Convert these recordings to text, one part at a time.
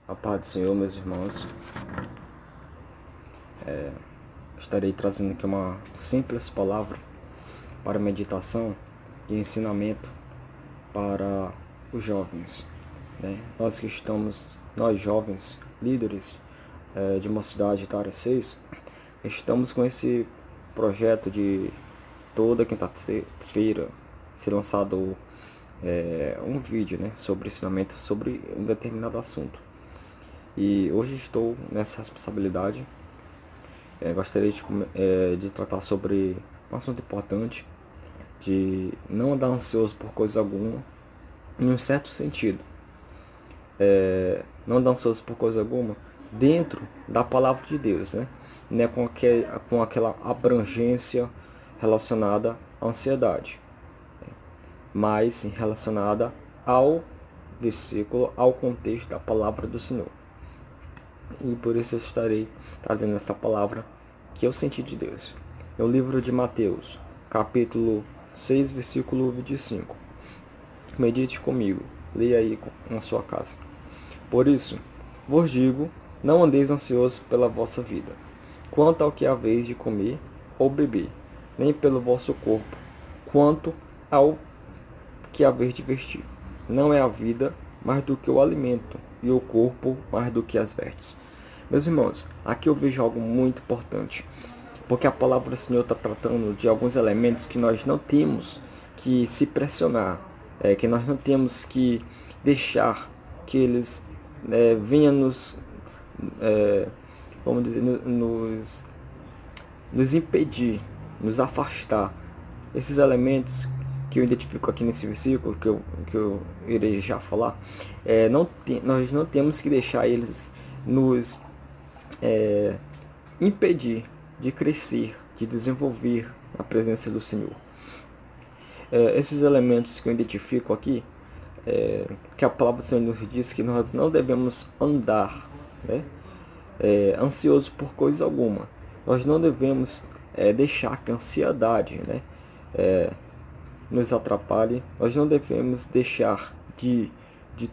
A paz do Senhor, meus irmãos. Estarei trazendo aqui uma simples palavra para meditação e ensinamento para os jovens, né? Nós jovens, líderes de uma cidade da área 6, estamos com esse projeto de toda quinta-feira ser lançado um vídeo, né, sobre ensinamento sobre um determinado assunto. E hoje estou nessa responsabilidade. Gostaria de tratar sobre um assunto importante, de não andar ansioso por coisa alguma, em um certo sentido. Não andar ansioso por coisa alguma dentro da palavra de Deus, né? Não é com aquela abrangência relacionada à ansiedade, mas relacionada ao versículo, ao contexto da palavra do Senhor. E por isso eu estarei trazendo essa palavra que eu senti de Deus. É o livro de Mateus, capítulo 6, versículo 25. Medite comigo, leia aí na sua casa. Por isso, vos digo, não andeis ansiosos pela vossa vida, quanto ao que haveis de comer ou beber, nem pelo vosso corpo, quanto ao que haveis de vestir. Não é a vida mais do que o alimento, e o corpo mais do que as vestes. Meus irmãos, aqui eu vejo algo muito importante, porque a palavra do Senhor está tratando de alguns elementos que nós não temos que se pressionar, que nós não temos que deixar que eles venham vamos dizer, nos impedir, nos afastar. Esses elementos que eu identifico aqui nesse versículo, que eu irei já falar, nós não temos que deixar eles nos impedir de crescer, de desenvolver a presença do Senhor. Esses elementos que eu identifico aqui, que a palavra do Senhor nos diz que nós não devemos andar, né, ansioso por coisa alguma. Nós não devemos deixar que a ansiedade, né, nos atrapalhe. Nós não devemos deixar de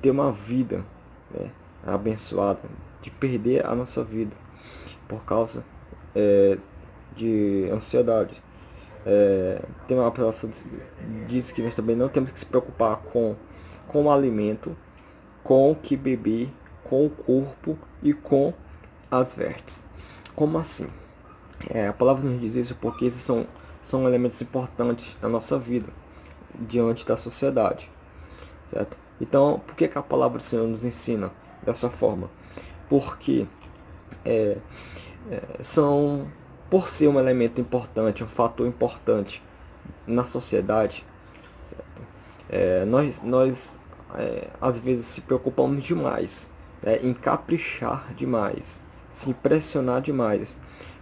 ter uma vida, né, abençoada, de perder a nossa vida por causa de ansiedade. Tem uma palavra que diz que nós também não temos que se preocupar com o alimento, com o que beber, com o corpo e com as vestes. Como assim? A palavra nos diz isso porque esses são elementos importantes da nossa vida diante da sociedade, certo? Então, por que a palavra do Senhor nos ensina dessa forma? Porque por ser um elemento importante, um fator importante na sociedade, nós às vezes se preocupamos demais, em caprichar demais, se impressionar demais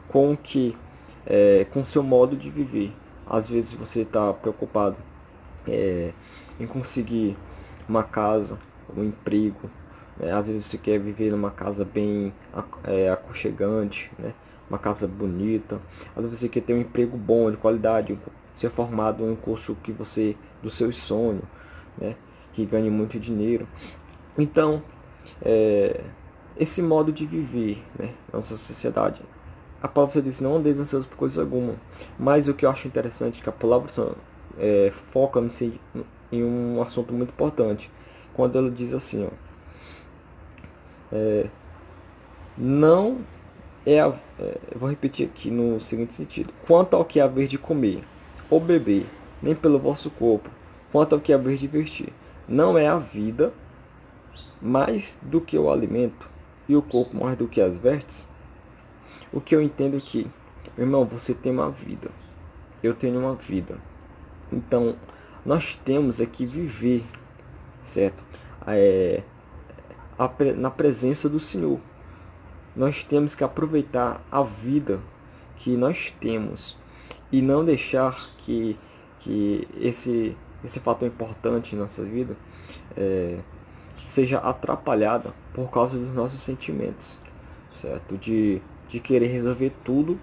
com com seu modo de viver. Às vezes você está preocupado em conseguir uma casa, um emprego, né? Às vezes você quer viver numa casa bem aconchegante, né? Uma casa bonita. Às vezes você quer ter um emprego bom, de qualidade, ser formado em um curso do seu sonho, né? Que ganhe muito dinheiro. Então, esse modo de viver, né, na nossa sociedade, a palavra diz: não andeis ansiosos por coisa alguma. Mas o que eu acho interessante é que a palavra foca em um assunto muito importante. Quando ela diz assim, ó, não eu vou repetir aqui no seguinte sentido: quanto ao que haver de comer ou beber, nem pelo vosso corpo, quanto ao que haver de vestir. Não é a vida mais do que o alimento, e o corpo mais do que as vestes? O que eu entendo é que, meu irmão, você tem uma vida, eu tenho uma vida. Então, nós temos que viver, certo? Na presença do Senhor. Nós temos que aproveitar a vida que nós temos e não deixar que esse fator importante em nossa vida seja atrapalhada por causa dos nossos sentimentos, certo? De querer resolver tudo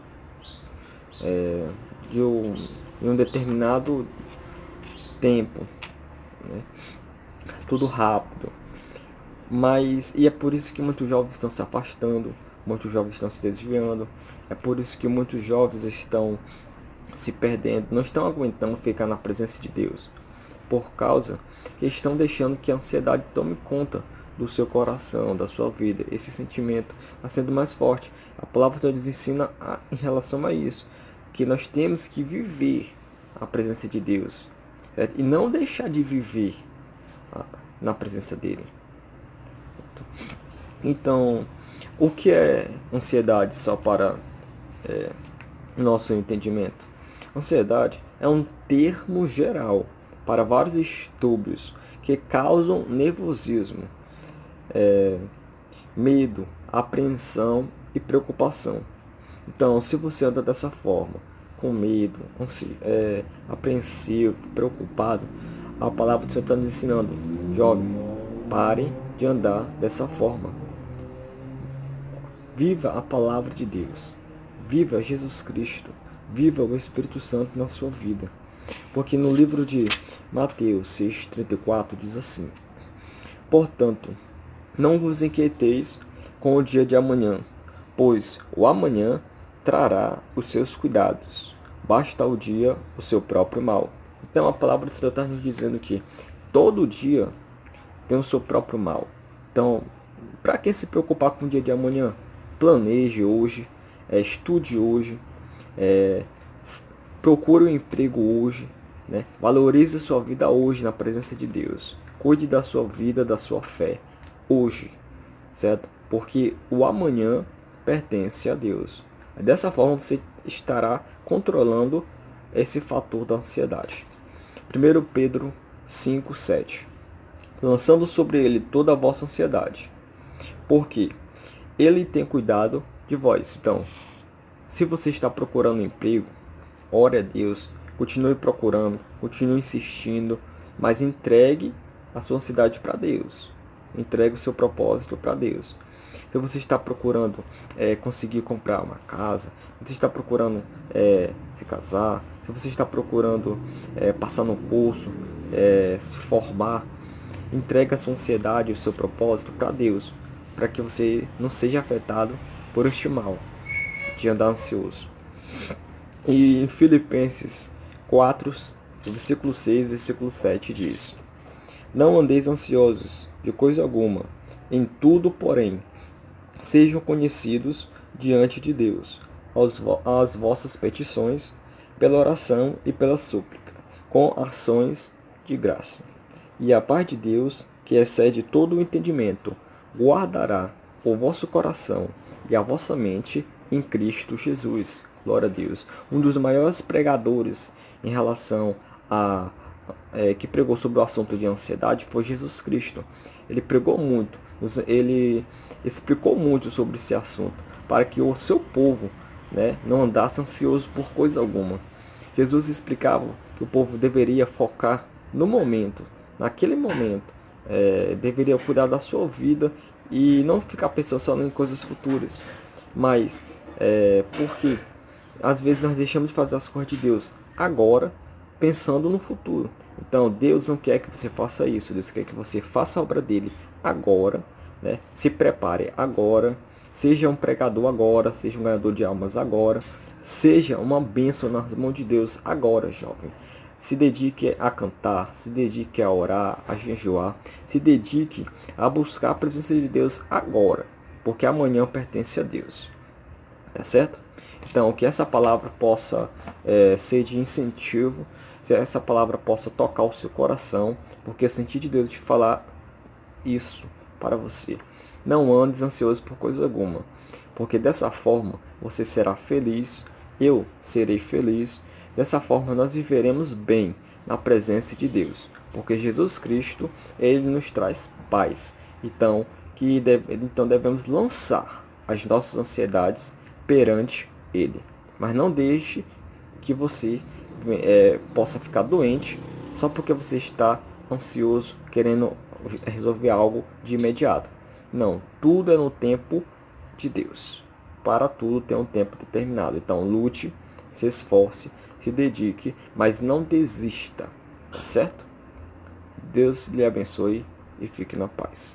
em um determinado tempo, né? Tudo rápido. E é por isso que muitos jovens estão se afastando, muitos jovens estão se desviando, é por isso que muitos jovens estão se perdendo, não estão aguentando ficar na presença de Deus, por causa que estão deixando que a ansiedade tome conta do seu coração, da sua vida. Esse sentimento está sendo mais forte. A palavra de Deus ensina em relação a isso, que nós temos que viver a presença de Deus, certo? E não deixar de viver na presença dele. Então, o que é ansiedade, só para nosso entendimento? Ansiedade é um termo geral para vários distúrbios que causam nervosismo, medo, apreensão e preocupação. Então, se você anda dessa forma, com medo, apreensivo, preocupado, a palavra do Senhor está nos ensinando: jovem, pare de andar dessa forma. Viva a palavra de Deus. Viva Jesus Cristo. Viva o Espírito Santo na sua vida. Porque no livro de Mateus 6,34 diz assim: portanto, não vos inquieteis com o dia de amanhã, pois o amanhã trará os seus cuidados. Basta o dia o seu próprio mal. Então a palavra do Senhor está nos dizendo que todo dia tem o seu próprio mal. Então, para que se preocupar com o dia de amanhã? Planeje hoje, estude hoje, procure um emprego hoje, né? Valorize a sua vida hoje na presença de Deus. Cuide da sua vida, da sua fé hoje, certo? Porque o amanhã pertence a Deus. Dessa forma você estará controlando esse fator da ansiedade. 1 Pedro 5,7: lançando sobre ele toda a vossa ansiedade, porque ele tem cuidado de vós. Então, se você está procurando um emprego, ore a Deus, continue procurando, continue insistindo, mas entregue a sua ansiedade para Deus. Entregue o seu propósito para Deus. Se você está procurando conseguir comprar uma casa, se você está procurando se casar, se você está procurando passar no curso, se formar, entregue a sua ansiedade e o seu propósito para Deus, para que você não seja afetado por este mal de andar ansioso. E em Filipenses 4, versículo 6, versículo 7 diz: não andeis ansiosos de coisa alguma, em tudo, porém, sejam conhecidos diante de Deus as vossas petições, pela oração e pela súplica, com ações de graça. E a paz de Deus, que excede todo o entendimento, guardará o vosso coração e a vossa mente em Cristo Jesus. Glória a Deus. Um dos maiores pregadores em relação a que pregou sobre o assunto de ansiedade foi Jesus Cristo. Ele pregou muito, ele explicou muito sobre esse assunto, para que o seu povo, né, não andasse ansioso por coisa alguma. Jesus explicava que o povo deveria focar no momento, naquele momento, deveria cuidar da sua vida e não ficar pensando só em coisas futuras. Mas, porque às vezes nós deixamos de fazer as coisas de Deus agora, pensando no futuro. Então, Deus não quer que você faça isso. Deus quer que você faça a obra dele agora, né? Se prepare agora. Seja um pregador agora. Seja um ganhador de almas agora. Seja uma bênção nas mãos de Deus agora, jovem. Se dedique a cantar. Se dedique a orar, a jejuar. Se dedique a buscar a presença de Deus agora. Porque amanhã pertence a Deus. Tá certo? Então, que essa palavra possa ser de incentivo, que essa palavra possa tocar o seu coração, porque eu senti de Deus de falar isso para você. Não andes ansioso por coisa alguma, porque dessa forma você será feliz, eu serei feliz, dessa forma nós viveremos bem na presença de Deus, porque Jesus Cristo, ele nos traz paz. Então, devemos lançar as nossas ansiedades perante ele. Mas não deixe que você possa ficar doente só porque você está ansioso, querendo resolver algo de imediato. Não, tudo é no tempo de Deus. Para tudo tem um tempo determinado. Então lute, se esforce, se dedique, mas não desista, tá certo? Deus lhe abençoe e fique na paz.